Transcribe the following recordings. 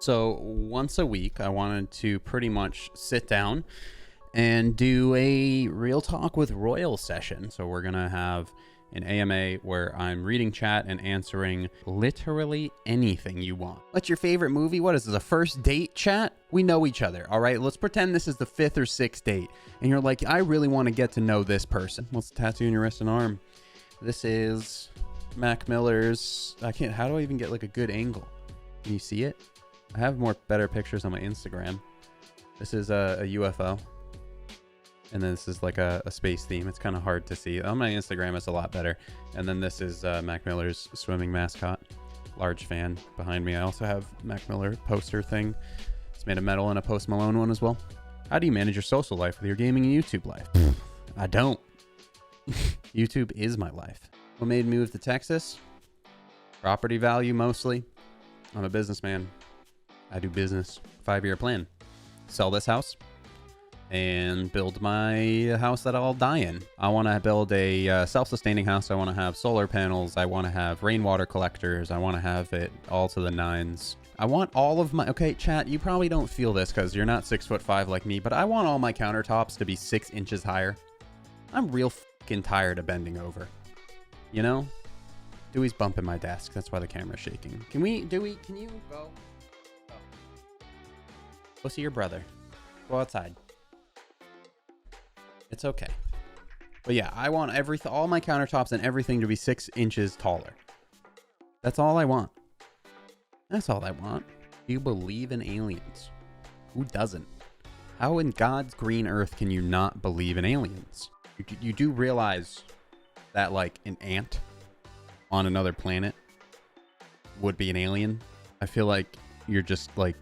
So once a week, I wanted to pretty much sit down and do a Real Talk with Royal session. So we're going to have an AMA where I'm reading chat and answering literally anything you want. What's your favorite movie? What is this, a first date chat? We know each other, all right? Let's pretend this is the 5th or 6th date. And you're like, I really want to get to know this person. What's the tattoo on your wrist and arm? This is Mac Miller's. How do I even get like a good angle? Can you see it? I have better pictures on my Instagram. This is a UFO. And then this is like a space theme. It's kind of hard to see. On my Instagram, it's a lot better. And then this is Mac Miller's swimming mascot. Large fan behind me. I also have Mac Miller poster thing. It's made of metal and a Post Malone one as well. How do you manage your social life with your gaming and YouTube life? I don't. YouTube is my life. What made me move to Texas? Property value mostly. I'm a businessman. I do business. 5-year plan. Sell this house and build my house that I'll die in. I want to build a self-sustaining house. I want to have solar panels. I want to have rainwater collectors. I want to have it all to the nines. I want all of my... Okay, chat, you probably don't feel this because you're not 6'5" like me, but I want all my countertops to be 6 inches higher. I'm real fucking tired of bending over. You know? Dewey's bumping my desk. That's why the camera's shaking. Dewey, can you go? Go see your brother. Go outside. It's okay. But yeah, I want all my countertops and everything to be 6 inches taller. That's all I want. That's all I want. Do you believe in aliens? Who doesn't? How in God's green earth can you not believe in aliens? You do realize that like an ant on another planet would be an alien? I feel like you're just like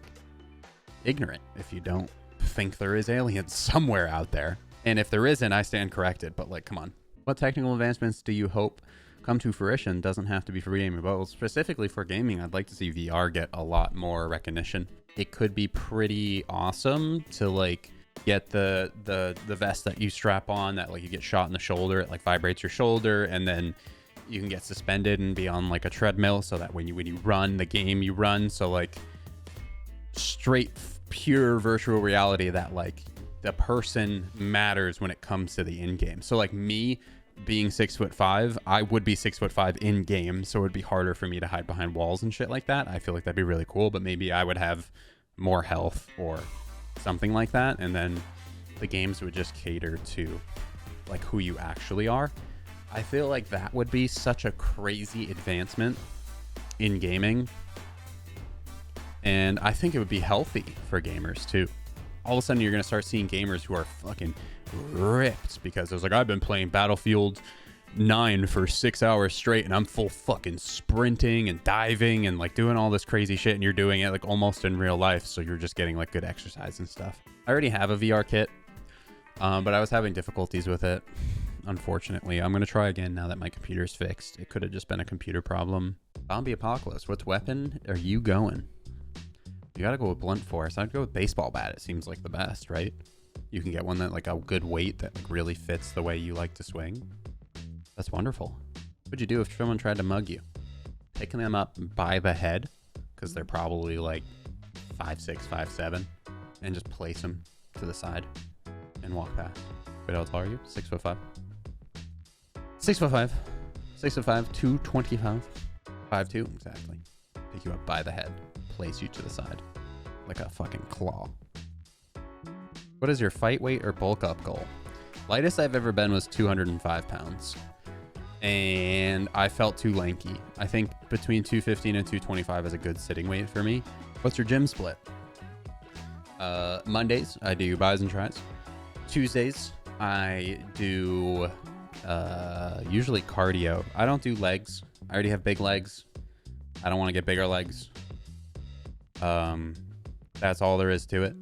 ignorant if you don't think there is aliens somewhere out there. And if there isn't, I stand corrected, but like, come on. What technical advancements do you hope come to fruition? Doesn't have to be for gaming, but specifically for gaming, I'd like to see VR get a lot more recognition. It could be pretty awesome to like get the vest that you strap on that like you get shot in the shoulder, it like vibrates your shoulder, and then you can get suspended and be on like a treadmill so that when you run the game you run, so like straight pure virtual reality that like the person matters when it comes to the in-game. So like me being 6'5", I would be 6'5" in game, so it would be harder for me to hide behind walls and shit like that. I feel like that'd be really cool, but maybe I would have more health or something like that, and then the games would just cater to like who you actually are. I feel like that would be such a crazy advancement in gaming. And I think it would be healthy for gamers too. All of a sudden you're going to start seeing gamers who are fucking ripped because it's like, I've been playing Battlefield 9 for 6 hours straight and I'm full fucking sprinting and diving and like doing all this crazy shit, and you're doing it like almost in real life. So you're just getting like good exercise and stuff. I already have a VR kit, but I was having difficulties with it. Unfortunately, I'm going to try again now that my computer's fixed. It could have just been a computer problem. Zombie apocalypse. What weapon are you going? You gotta go with blunt force. I'd go with baseball bat. It seems like the best, right? You can get one that like a good weight that like really fits the way you like to swing. That's wonderful. What'd you do if someone tried to mug you? Picking them up by the head, because they're probably like 5'6", 5'7", and just place them to the side and walk past. Wait, how tall are you? 6'5". 6'5". 6'5", 225. 5'2", exactly. Pick you up by the head. Place you to the side like a fucking claw. What is your fight weight or bulk up goal? Lightest I've ever been was 205 pounds, and I felt too lanky. I think between 215 and 225 is a good sitting weight for me. What's your gym split? Mondays I do bis and tris. Tuesdays I do usually cardio. I don't do legs. I already have big legs. I don't want to get bigger legs. That's all there is to it.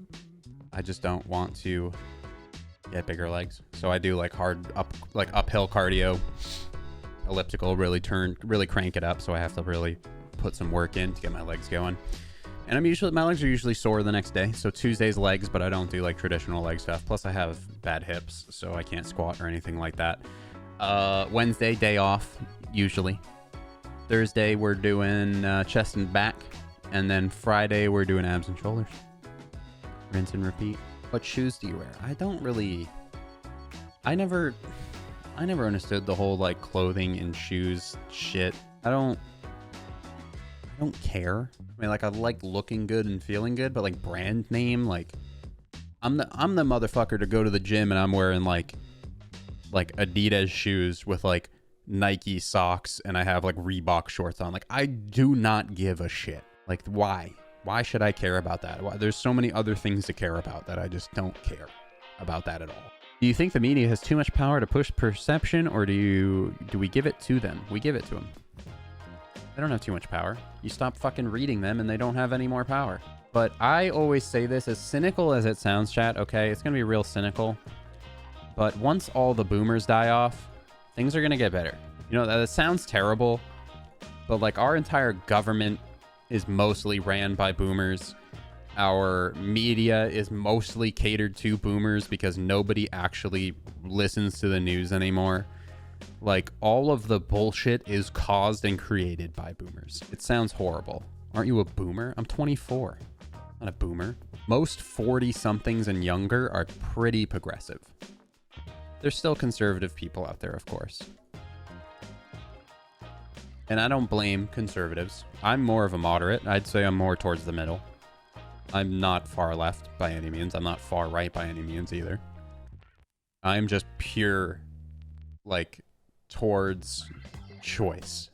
I just don't want to get bigger legs. So I do like uphill cardio, elliptical, really crank it up. So I have to really put some work in to get my legs going. And my legs are usually sore the next day. So Tuesday's legs, but I don't do like traditional leg stuff. Plus I have bad hips, so I can't squat or anything like that. Wednesday, day off, usually. Thursday, we're doing chest and back. And then Friday, we're doing abs and shoulders. Rinse and repeat. What shoes do you wear? I never understood the whole like clothing and shoes shit. I don't care. I mean, like, I like looking good and feeling good, but like brand name, like I'm the motherfucker to go to the gym and I'm wearing like Adidas shoes with like Nike socks and I have like Reebok shorts on. Like, I do not give a shit. Like, why? Why should I care about that? Why? There's so many other things to care about that I just don't care about that at all. Do you think the media has too much power to push perception, or do we give it to them? We give it to them. They don't have too much power. You stop fucking reading them and they don't have any more power. But I always say this, as cynical as it sounds, chat, okay? It's going to be real cynical. But once all the boomers die off, things are going to get better. You know, that sounds terrible, but like our entire government is mostly ran by boomers. Our media is mostly catered to boomers because nobody actually listens to the news anymore. Like, all of the bullshit is caused and created by boomers. It sounds horrible. Aren't you a boomer? I'm 24. Not a boomer. Most 40-somethings and younger are pretty progressive. There's still conservative people out there, of course. And I don't blame conservatives. I'm more of a moderate. I'd say I'm more towards the middle. I'm not far left by any means. I'm not far right by any means either. I'm just pure, like, towards choice.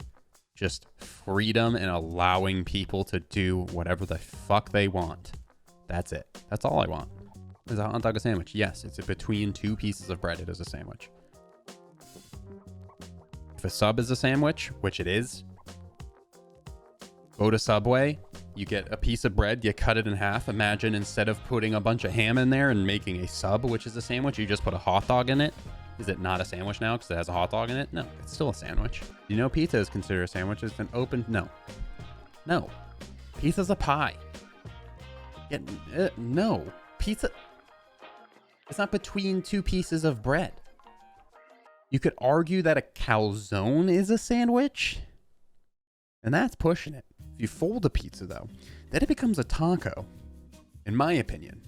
Just freedom and allowing people to do whatever the fuck they want. That's it. That's all I want. Is a hot dog a sandwich? Yes, it's between two pieces of bread. It is a sandwich. If a sub is a sandwich, which it is, go to Subway, you get a piece of bread, you cut it in half. Imagine instead of putting a bunch of ham in there and making a sub, which is a sandwich, you just put a hot dog in it. Is it not a sandwich now because it has a hot dog in it? No, it's still a sandwich. You know pizza is considered a sandwich. It's been opened. No. No. Pizza's a pie. No. Pizza... It's not between two pieces of bread. You could argue that a calzone is a sandwich, and that's pushing it. If you fold a pizza, though, then it becomes a taco, in my opinion.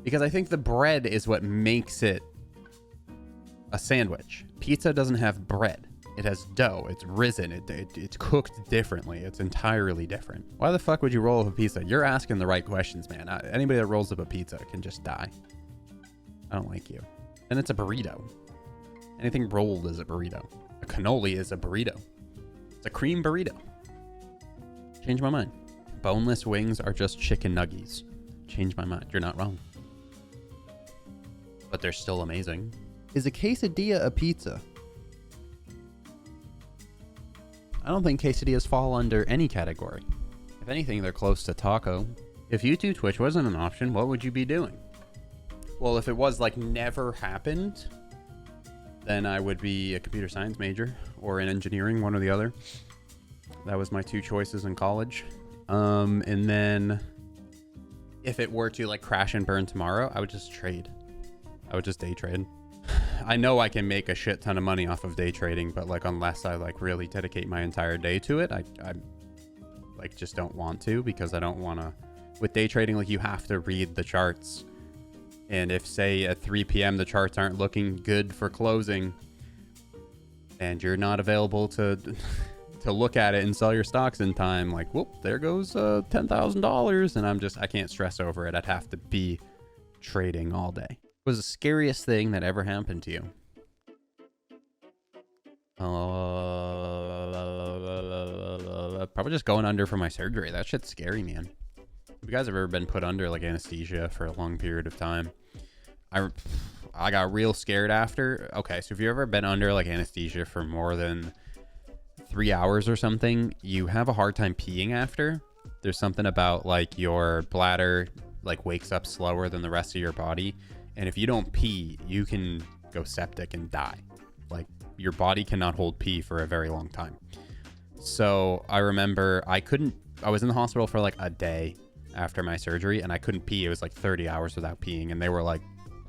Because I think the bread is what makes it a sandwich. Pizza doesn't have bread. It has dough. It's risen. It's cooked differently. It's entirely different. Why the fuck would you roll up a pizza? You're asking the right questions, man. Anybody that rolls up a pizza can just die. I don't like you. And it's a burrito. Anything rolled is a burrito. A cannoli is a burrito. It's a cream burrito. Change my mind. Boneless wings are just chicken nuggies. Change my mind. You're not wrong. But they're still amazing. Is a quesadilla a pizza? I don't think quesadillas fall under any category. If anything, they're close to taco. If YouTube Twitch wasn't an option, what would you be doing? Well, if it was like never happened, then I would be a computer science major or in engineering, one or the other. That was my two choices in college. And then if it were to like crash and burn tomorrow, I would just trade. I would just day trade. I know I can make a shit ton of money off of day trading, but like unless I like really dedicate my entire day to it, I like just don't want to, because I don't want to. With day trading, like you have to read the charts. And if say at 3 p.m. the charts aren't looking good for closing and you're not available to look at it and sell your stocks in time, like, whoop, there goes $10,000. And I can't stress over it. I'd have to be trading all day. What was the scariest thing that ever happened to you? Probably just going under for my surgery. That shit's scary, man. If you guys have ever been put under like anesthesia for a long period of time, I got real scared after. Okay, so if you've ever been under like anesthesia for more than 3 hours or something, you have a hard time peeing after. There's something about like your bladder like wakes up slower than the rest of your body, and if you don't pee, you can go septic and die. Like your body cannot hold pee for a very long time. So I remember I was in the hospital for like a day after my surgery, and I couldn't pee. It was like 30 hours without peeing, and they were like,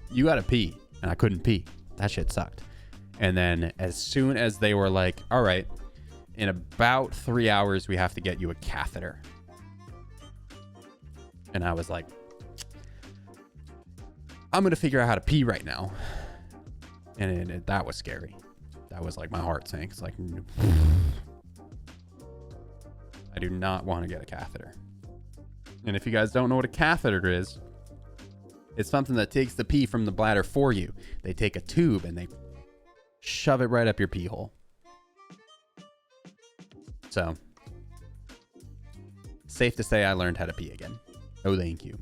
you gotta pee, and I couldn't pee. That shit sucked. And then as soon as they were like, all right, in about 3 hours we have to get you a catheter, And I was like, I'm going to figure out how to pee right now. And that was scary. That was like my heart sank. It's like, I do not want to get a catheter. And if you guys don't know what a catheter is, it's something that takes the pee from the bladder for you. They take a tube and they shove it right up your pee hole. So, safe to say I learned how to pee again. Oh, thank you.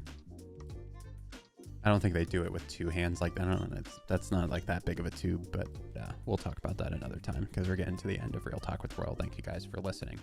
I don't think they do it with two hands like that. I don't know. That's not like that big of a tube, but we'll talk about that another time because we're getting to the end of Real Talk with Royal. Thank you guys for listening.